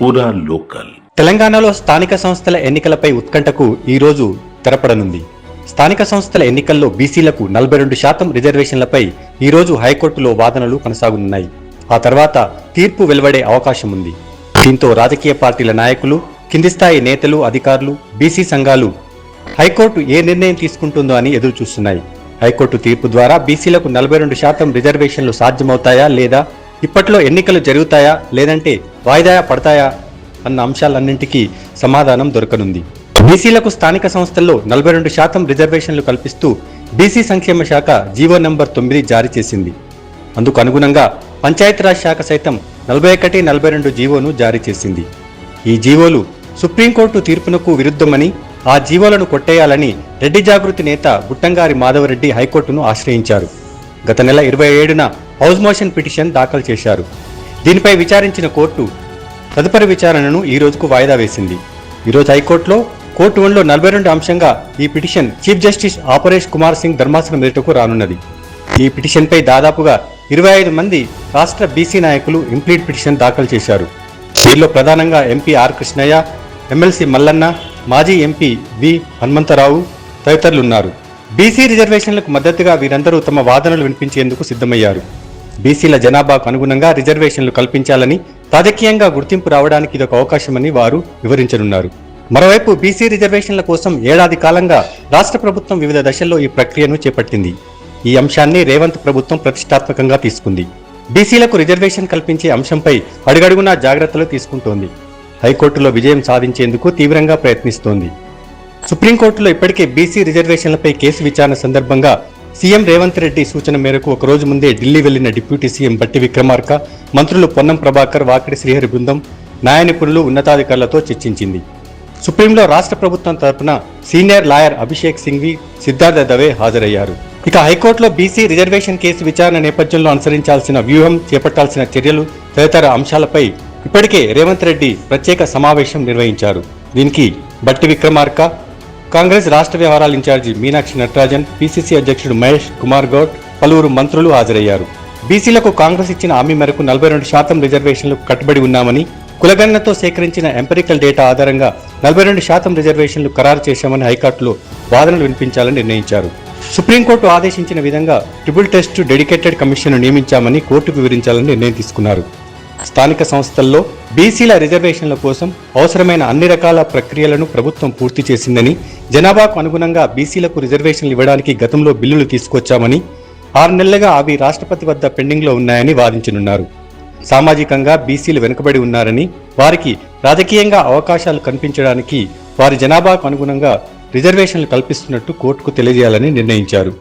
పూరా లోకల్. తెలంగాణలో స్థానిక సంస్థల ఎన్నికలపై ఉత్కంఠకు ఈ రోజు తెరపడనుంది. స్థానిక సంస్థల ఎన్నికల్లో బీసీలకు 42% రిజర్వేషన్లపై ఈ రోజు హైకోర్టులో వాదనలు కొనసాగనున్నాయి. ఆ తర్వాత తీర్పు వెలువడే అవకాశం ఉంది. దీంతో రాజకీయ పార్టీల నాయకులు, కింది స్థాయి నేతలు, అధికారులు, బీసీ సంఘాలు హైకోర్టు ఏ నిర్ణయం తీసుకుంటుందో అని ఎదురు చూస్తున్నాయి. హైకోర్టు తీర్పు ద్వారా బీసీలకు 42% రిజర్వేషన్లు సాధ్యమవుతాయా లేదా, ఇప్పట్లో ఎన్నికలు జరుగుతాయా లేదంటే వాయిదా పడతాయా అన్న అంశాలన్నింటికీ సమాధానం దొరకనుంది. బీసీలకు స్థానిక సంస్థల్లో 42% రిజర్వేషన్లు కల్పిస్తూ బీసీ సంక్షేమ శాఖ జీవో నంబర్ 9 జారీ చేసింది. అందుకు అనుగుణంగా పంచాయతీరాజ్ శాఖ సైతం 41, 42 జీవోను జారీ చేసింది. ఈ జీవోలు సుప్రీంకోర్టు తీర్పునకు విరుద్ధమని, ఆ జీవోలను కొట్టేయాలని రెడ్డి జాగృతి నేత బుట్టంగారి మాధవరెడ్డి హైకోర్టును ఆశ్రయించారు. గత నెల 27న హౌస్ మోషన్ పిటిషన్ దాఖలు చేశారు. దీనిపై విచారించిన కోర్టు తదుపరి విచారణను ఈ రోజుకు వాయిదా వేసింది. ఈరోజు హైకోర్టులో కోర్టు 1లో 42 అంశంగా ఈ petition chief justice Aparesh Kumar Singh ధర్మాసనం ఎదుటకు రానున్నది. ఈ పిటిషన్పై దాదాపుగా 25 మంది రాష్ట్ర బీసీ నాయకులు ఇంప్లీట్ పిటిషన్ దాఖలు చేశారు. వీరిలో ప్రధానంగా MP R Krishnaiah, MLC Mallanna, మాజీ ఎంపీ వి హనుమంతరావు తదితరులున్నారు. బీసీ రిజర్వేషన్లకు మద్దతుగా వీరందరూ తమ వాదనలు వినిపించేందుకు సిద్ధమయ్యారు. బీసీల జనాభాకు అనుగుణంగా రిజర్వేషన్లు కల్పించాలని, రాజకీయంగా గుర్తింపు రావడానికి ఇదొక అవకాశమని వారు వివరించనున్నారు. మరోవైపు బీసీ రిజర్వేషన్ల కోసం ఏడాది కాలంగా రాష్ట్ర ప్రభుత్వం వివిధ దశల్లో ఈ ప్రక్రియను చేపట్టింది. ఈ అంశాన్ని రేవంత్ ప్రభుత్వం ప్రతిష్టాత్మకంగా తీసుకుంది. బీసీలకు రిజర్వేషన్ కల్పించే అంశంపై అడుగడుగునా జాగ్రత్తలు తీసుకుంటోంది. హైకోర్టులో విజయం సాధించేందుకు తీవ్రంగా ప్రయత్నిస్తోంది. సుప్రీంకోర్టులో ఇప్పటికే బీసీ రిజర్వేషన్లపై కేసు విచారణ సందర్భంగా సీఎం రేవంత్ రెడ్డి సూచన మేరకు ఒకరోజు ముందే ఢిల్లీ వెళ్లిన డిప్యూటీ సీఎం బట్టి విక్రమార్క, మంత్రులు పొన్నం ప్రభాకర్, వాకిడి శ్రీహరి బృందం న్యాయ నిపుణులు, ఉన్నతాధికారులతో చర్చించింది. సుప్రీంలో రాష్ట్ర ప్రభుత్వం తరపున సీనియర్ లాయర్ అభిషేక్ సింఘ్వి, సిద్ధార్థ దవే హాజరయ్యారు. ఇక హైకోర్టులో బీసీ రిజర్వేషన్ కేసు విచారణ నేపథ్యంలో అనుసరించాల్సిన వ్యూహం, చేపట్టాల్సిన చర్యలు తదితర అంశాలపై ఇప్పటికే రేవంత్ రెడ్డి ప్రత్యేక సమావేశం నిర్వహించారు. దీనికి బట్టి విక్రమార్క, కాంగ్రెస్ రాష్ట్ర వ్యవహారాల ఇన్ఛార్జి మీనాక్షి నటరాజన్, పీసీసీ అధ్యక్షుడు మహేష్ కుమార్ గౌడ్, పలువురు మంత్రులు హాజరయ్యారు. బీసీలకు కాంగ్రెస్ ఇచ్చిన హామీ మేరకు 42% రిజర్వేషన్లకు కట్టుబడి ఉన్నామని, కులగణనతో సేకరించిన ఎంపెరికల్ డేటా ఆధారంగా 42% రిజర్వేషన్లు ఖరారు చేశామని హైకోర్టులో వాదనలు వినిపించాలని నిర్ణయించారు. సుప్రీంకోర్టు ఆదేశించిన విధంగా ట్రిపుల్ టెస్ట్ డెడికేటెడ్ కమిషన్ను నియమించామని కోర్టుకు వివరించాలని నిర్ణయం తీసుకున్నారు. స్థానిక సంస్థల్లో బీసీల రిజర్వేషన్ల కోసం అవసరమైన అన్ని రకాల ప్రక్రియలను ప్రభుత్వం పూర్తి చేసిందని, జనాభాకు అనుగుణంగా బీసీలకు రిజర్వేషన్లు ఇవ్వడానికి గతంలో బిల్లులు తీసుకొచ్చామని, 6 నెలలుగా అవి రాష్ట్రపతి వద్ద పెండింగ్లో ఉన్నాయని వాదించనున్నారు. సామాజికంగా బీసీలు వెనుకబడి ఉన్నారని, వారికి రాజకీయంగా అవకాశాలు కల్పించడానికి వారి జనాభాకు అనుగుణంగా రిజర్వేషన్లు కల్పిస్తున్నట్టు కోర్టుకు తెలియజేయాలని నిర్ణయించారు.